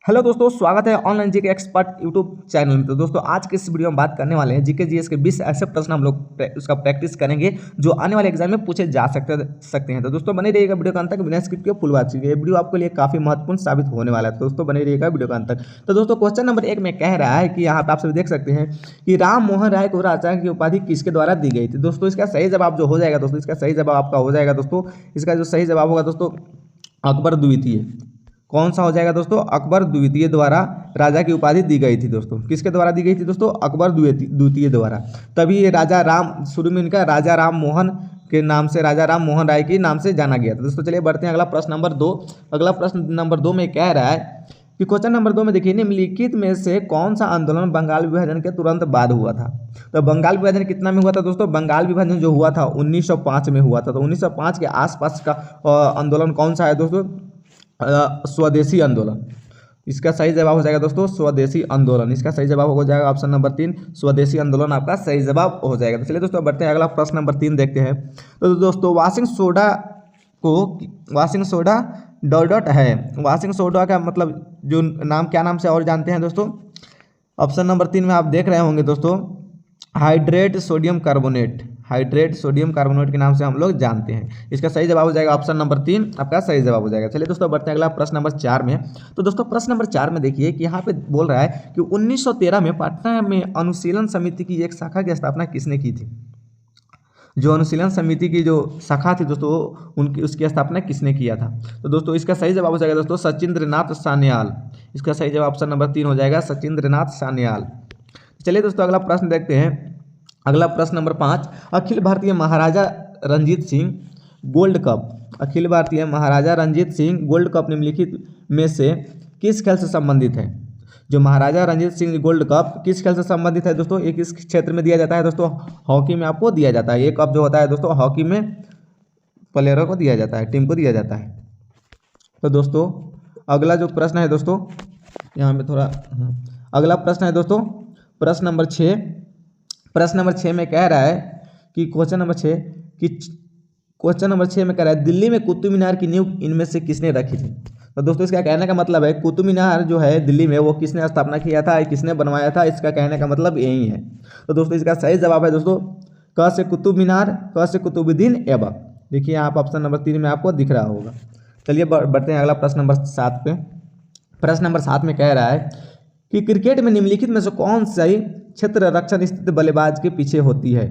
Hello दोस्तों, स्वागत है online GK expert YouTube channel में। तो दोस्तों आज के इस वीडियो में बात करने वाले हैं जीके जीएस के 20 ऐसे प्रश्न हम लोग उसका प्रैक्टिस करेंगे जो आने वाले एग्जाम में पूछे जा सकते हैं। तो दोस्तों बने रहिएगा वीडियो का अंत तक, बिना स्किप किए फुल वॉच कीजिए। ये वीडियो आपके लिए काफी महत्वपूर्ण साबित होने वाला है, तो दोस्तों बने रहिएगा वीडियो का अंत तक। तो दोस्तों क्वेश्चन नंबर 1 में कह रहा है कि यहाँ पे आप सभी देख सकते हैं कि राम मोहन राय को राजा की उपाधि किसके द्वारा दी गई थी। दोस्तों इसका सही जवाब जो हो जाएगा दोस्तों, इसका सही जवाब आपका हो जाएगा दोस्तों, इसका जो सही जवाब होगा दोस्तों अकबर द्वितीय। कौन सा हो जाएगा दोस्तों? अकबर द्वितीय द्वारा राजा की उपाधि दी गई थी। दोस्तों किसके द्वारा दी गई थी दोस्तों? अकबर द्वितीय द्वारा। तभी ये राजा राम, शुरू में इनका राजा राम मोहन के नाम से, राजा राम मोहन राय के नाम से जाना गया था। दोस्तों चलिए बढ़ते हैं अगला प्रश्न नंबर 2। अगला प्रश्न नंबर 2 में कह रहा है कि क्वेश्चन नंबर 2 में देखिए, निम्नलिखित में से कौन सा आंदोलन बंगाल विभाजन के तुरंत बाद हुआ था। तो बंगाल विभाजन कितना में हुआ था दोस्तों? बंगाल विभाजन जो हुआ था 1905 में हुआ था। तो 1905 के आसपास का आंदोलन कौन सा है दोस्तों? स्वदेशी आंदोलन। इसका सही जवाब हो जाएगा दोस्तों स्वदेशी आंदोलन। इसका सही जवाब हो जाएगा ऑप्शन नंबर 3, स्वदेशी आंदोलन आपका सही जवाब हो जाएगा। तो चलिए दोस्तों बढ़ते हैं अगला प्रश्न नंबर 3 देखते हैं। तो दोस्तों वाशिंग सोडा डॉट डॉट है। वाशिंग सोडा का मतलब जो नाम, क्या नाम से और जानते हैं दोस्तों? ऑप्शन नंबर 3 में आप देख रहे होंगे दोस्तों, hydrate sodium carbonate. Hydrate sodium carbonate के नाम से हम लोग जानते हैं। इसका सही जवाब हो जाएगा ऑप्शन नंबर 3 आपका सही जवाब हो जाएगा। चलिए दोस्तों बढ़ते हैं अगला प्रश्न नंबर 4 में। तो दोस्तों प्रश्न नंबर 4 में देखिए कि यहाँ पे बोल रहा है कि 1913 में पटना में अनुशीलन समिति की एक शाखा की स्थापना किसने की थी। जो अनुशीलन समिति की जो शाखा थी दोस्तों, उनकी उसकी स्थापना किसने किया था। तो दोस्तों इसका सही जवाब हो जाएगा दोस्तों सचिंद्रनाथ सान्याल। इसका सही जवाब ऑप्शन नंबर 3 हो जाएगा सचिंद्रनाथ सान्याल। चलिए दोस्तों अगला प्रश्न देखते हैं। अगला प्रश्न नंबर 5, अखिल भारतीय महाराजा रंजीत सिंह गोल्ड कप। अखिल भारतीय महाराजा रंजीत सिंह गोल्ड कप निम्नलिखित में से किस खेल से संबंधित है। जो महाराजा रंजीत सिंह गोल्ड कप किस खेल से संबंधित है दोस्तों? ये किस क्षेत्र में दिया जाता है दोस्तों? हॉकी में आपको दिया जाता है। ये कप जो होता है दोस्तों हॉकी में प्लेयरों को दिया जाता है, टीम को दिया जाता है। तो दोस्तों अगला जो प्रश्न है दोस्तों, यहाँ पे थोड़ा अगला प्रश्न है दोस्तों प्रश्न नंबर 6। प्रश्न नंबर 6 में कह रहा है कि क्वेश्चन नंबर 6 में कह रहा है दिल्ली में कुतुब मीनार की नींव इनमें से किसने रखी थी। तो दोस्तों इसका कहने का मतलब है कुतुब मीनार जो है दिल्ली में, वो किसने स्थापना किया था, किसने बनवाया था, इसका कहने का मतलब यही है। तो दोस्तों इसका सही जवाब है दोस्तों क से कुतुब मीनार, क से कुतुबुद्दीन ऐबक। देखिए आप ऑप्शन नंबर 3 में आपको दिख रहा होगा। चलिए बढ़ते हैं अगला प्रश्न नंबर 7 पे। प्रश्न नंबर 7 में कह रहा है कि क्रिकेट में निम्नलिखित में से कौन सी क्षेत्र रक्षण स्थित बल्लेबाज के पीछे होती है।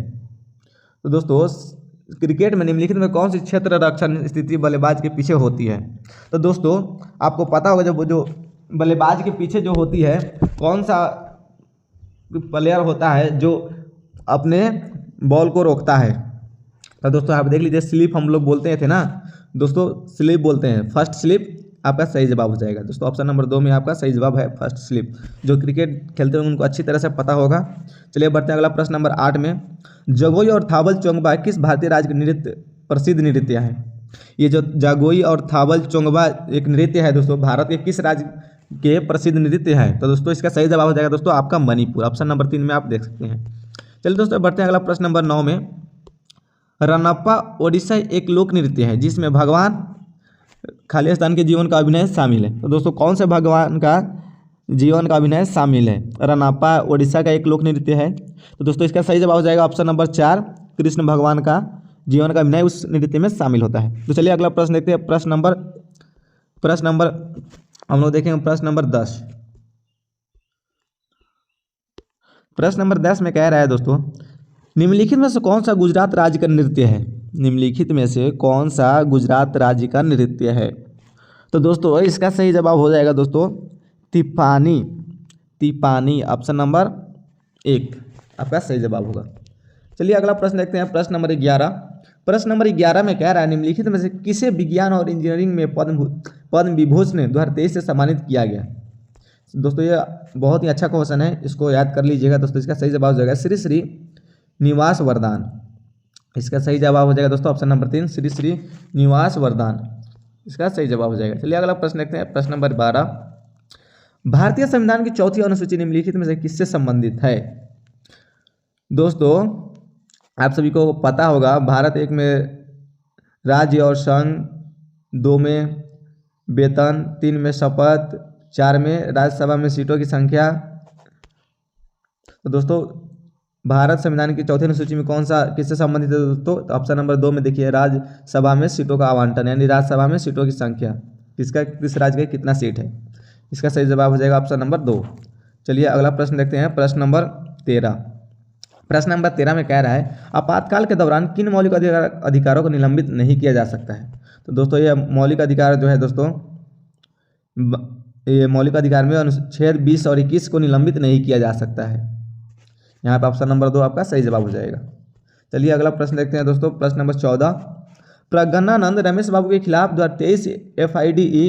तो दोस्तों क्रिकेट में निम्नलिखित में कौन सी क्षेत्र रक्षण स्थिति बल्लेबाज के पीछे होती है। तो दोस्तों आपको पता होगा जब जो बल्लेबाज के पीछे जो होती है, कौन सा प्लेयर होता है जो अपने बॉल को रोकता है। तो दोस्तों आप देख लीजिए, स्लिप हम लोग बोलते थे ना दोस्तों, स्लिप बोलते हैं। फर्स्ट स्लिप आपका सही जवाब हो जाएगा दोस्तों। ऑप्शन नंबर 2 में आपका सही जवाब है फर्स्ट स्लिप। जो क्रिकेट खेलते हैं उनको अच्छी तरह से पता होगा। चलिए बढ़ते हैं अगला प्रश्न नंबर 8 में। जगोई और थावल चोंगबा किस भारतीय राज्य के नृत्य प्रसिद्ध नृत्य है। ये जो जगोई और थावल चोंगबा एक नृत्य है दोस्तों, भारत के किस राज्य के प्रसिद्ध नृत्य है। तो दोस्तों इसका सही जवाब हो जाएगा दोस्तों आपका मणिपुर। ऑप्शन नंबर 3 में आप देख सकते हैं। चलिए दोस्तों बढ़ते हैं अगला प्रश्न नंबर 9 में। रनप्पा ओडिशा एक लोक नृत्य है जिसमें भगवान खालिस्तान के जीवन का अभिनय शामिल है। तो दोस्तों कौन से भगवान का जीवन का अभिनय शामिल है? रनप्पा ओडिशा का एक लोक नृत्य है। तो दोस्तों इसका सही जवाब हो जाएगा ऑप्शन नंबर 4, कृष्ण भगवान का जीवन का अभिनय उस नृत्य में शामिल होता है। तो चलिए अगला प्रश्न देखते हैं। प्रश्न नंबर हम लोग देखेंगे प्रश्न नंबर 10। प्रश्न नंबर 10 में कह रहा है दोस्तों, निम्नलिखित में से कौन सा गुजरात राज्य का नृत्य है। निम्नलिखित में से कौन सा गुजरात राज्य का नृत्य है। तो दोस्तों इसका सही जवाब हो जाएगा दोस्तों तिपानी। ऑप्शन नंबर 1 आपका सही जवाब होगा। चलिए अगला प्रश्न देखते हैं। प्रश्न नंबर 11। प्रश्न नंबर 11 में कह रहा है निम्नलिखित में से किसे विज्ञान और इंजीनियरिंग में पद्म विभूषण 2023 से सम्मानित किया गया। दोस्तों ये बहुत ही अच्छा क्वेश्चन है, इसको याद कर लीजिएगा दोस्तों। इसका सही जवाब हो जाएगा श्री श्री निवास वरदान। इसका सही जवाब हो जाएगा दोस्तों ऑप्शन नंबर 3, श्री श्री निवास वरदान। इसका सही जवाब हो जाएगा। चलिए अगला प्रश्न देखते हैं। प्रश्न नंबर 12। भारतीय संविधान की 4थी अनुसूची निम्नलिखित में से किससे संबंधित है। दोस्तों आप सभी को पता होगा, भारत 1 में राज्य और संघ, 2 में वेतन, 3 में शपथ, 2004 में राज्यसभा में सीटों की संख्या। तो दोस्तों भारत संविधान की चौथी अनुसूची में कौन सा किससे संबंधित है दोस्तों? तो ऑप्शन नंबर 2 में देखिए राज्यसभा में सीटों का आवंटन, यानी राज्यसभा में सीटों की संख्या, किस राज्य का कितना सीट है, इसका सही जवाब हो जाएगा ऑप्शन नंबर 2। चलिए अगला प्रश्न देखते हैं, प्रश्न नंबर 13। प्रश्न नंबर 13 में कह रहा है आपातकाल के दौरान किन मौलिक अधिकारों को निलंबित नहीं किया जा सकता है? तो दोस्तों ये मौलिक अधिकार जो है दोस्तों, ये मौलिक अधिकार में अनुच्छेद 20 और 21 को निलंबित नहीं किया जा सकता है। यहाँ पे ऑप्शन नंबर 2 आपका सही जवाब हो जाएगा। चलिए अगला प्रश्न देखते हैं दोस्तों, प्रश्न नंबर 14। प्रज्ञानंद रमेश बाबू के खिलाफ 2023 FIDE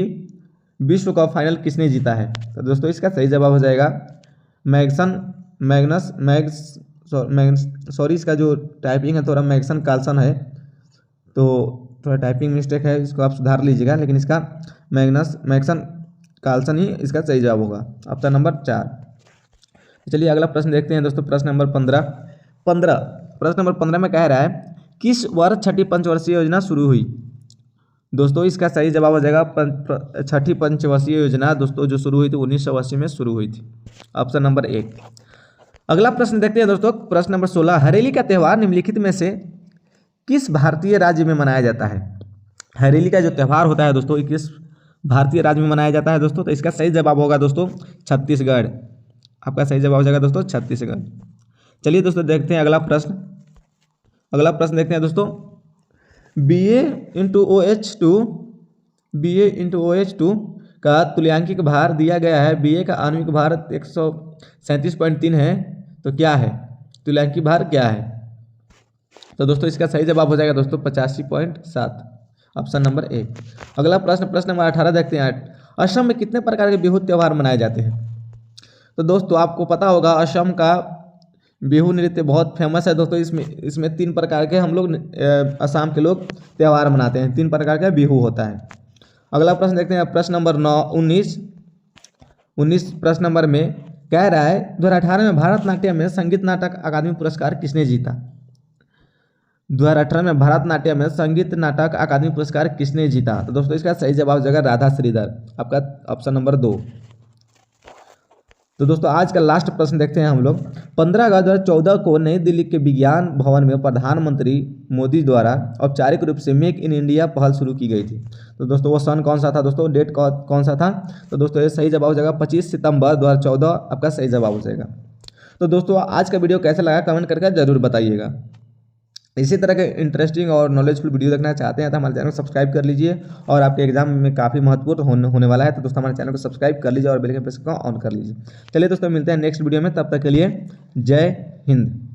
विश्व कप फाइनल किसने जीता है? तो दोस्तों इसका सही जवाब हो जाएगा सॉरी इसका जो टाइपिंग है थोड़ा मैग्सन कार्लसन है, तो थोड़ा टाइपिंग मिस्टेक है, इसको आप सुधार लीजिएगा, लेकिन इसका मैग्सन कार्लसन ही इसका सही जवाब होगा, ऑप्शन नंबर 4। चलिए अगला प्रश्न देखते हैं दोस्तों, प्रश्न नंबर 15। प्रश्न नंबर 15 में कह रहा है किस वर्ष छठी पंचवर्षीय योजना शुरू हुई? दोस्तों इसका सही जवाब हो जाएगा छठी पंचवर्षीय योजना दोस्तों जो शुरू हुई थी 1980 में शुरू हुई थी, ऑप्शन नंबर 1। अगला प्रश्न देखते हैं दोस्तों, प्रश्न नंबर 16। हरेली का त्यौहार निम्नलिखित में से किस भारतीय राज्य में मनाया जाता है? हरेली का जो त्यौहार होता है दोस्तों किस भारतीय राज्य में मनाया जाता है दोस्तों? तो इसका सही जवाब होगा दोस्तों छत्तीसगढ़, आपका सही जवाब हो जाएगा दोस्तों छत्तीसगढ़। चलिए दोस्तों देखते हैं अगला प्रश्न देखते हैं दोस्तों, BA into OH2 का तुल्यांकिक भार दिया गया है। BA का आणविक भार 137.3 है, तो क्या है तुल्यांकिक भार क्या है? तो दोस्तों इसका सही जवाब हो जाएगा दोस्तों 85.7, ऑप्शन नंबर 1। अगला प्रश्न नंबर 18 देखते हैं। असम में कितने प्रकार के बिहू त्यौहार मनाए जाते हैं? तो दोस्तों आपको पता होगा असम का बिहू नृत्य बहुत फेमस है दोस्तों। इसमें 3 प्रकार के हम लोग असम के लोग त्यौहार मनाते हैं, 3 प्रकार का बिहू होता है। अगला प्रश्न देखते हैं, प्रश्न नंबर 19 प्रश्न नंबर में कह रहा है 2018 में भारतनाट्यम में संगीत नाटक अकादमी पुरस्कार किसने जीता? 2018 में भारतनाट्यम में संगीत नाटक अकादमी पुरस्कार किसने जीता? तो दोस्तों इसका सही जवाब हो जाएगा राधा श्रीधर, आपका ऑप्शन नंबर 2। तो दोस्तों आज का लास्ट प्रश्न देखते हैं हम लोग। 15 अगस्त 2014 को नई दिल्ली के विज्ञान भवन में प्रधानमंत्री मोदी द्वारा औपचारिक रूप से मेक इन इंडिया पहल शुरू की गई थी। तो दोस्तों वो सन कौन सा था दोस्तों, डेट कौन सा था? तो दोस्तों ये सही जवाब हो जाएगा 25 सितंबर 2014, आपका सही जवाब हो जाएगा। तो दोस्तों आज का वीडियो कैसा लगा कमेंट करके जरूर बताइएगा। इसी तरह के इंटरेस्टिंग और नॉलेजफुल वीडियो देखना चाहते हैं तो हमारे चैनल को सब्सक्राइब कर लीजिए, और आपके एग्जाम में काफ़ी महत्वपूर्ण होने वाला है, तो दोस्तों हमारे चैनल को सब्सक्राइब कर लीजिए और बेल के प्रेस को ऑन कर लीजिए। चलिए दोस्तों मिलते हैं नेक्स्ट वीडियो में, तब तक के लिए जय हिंद।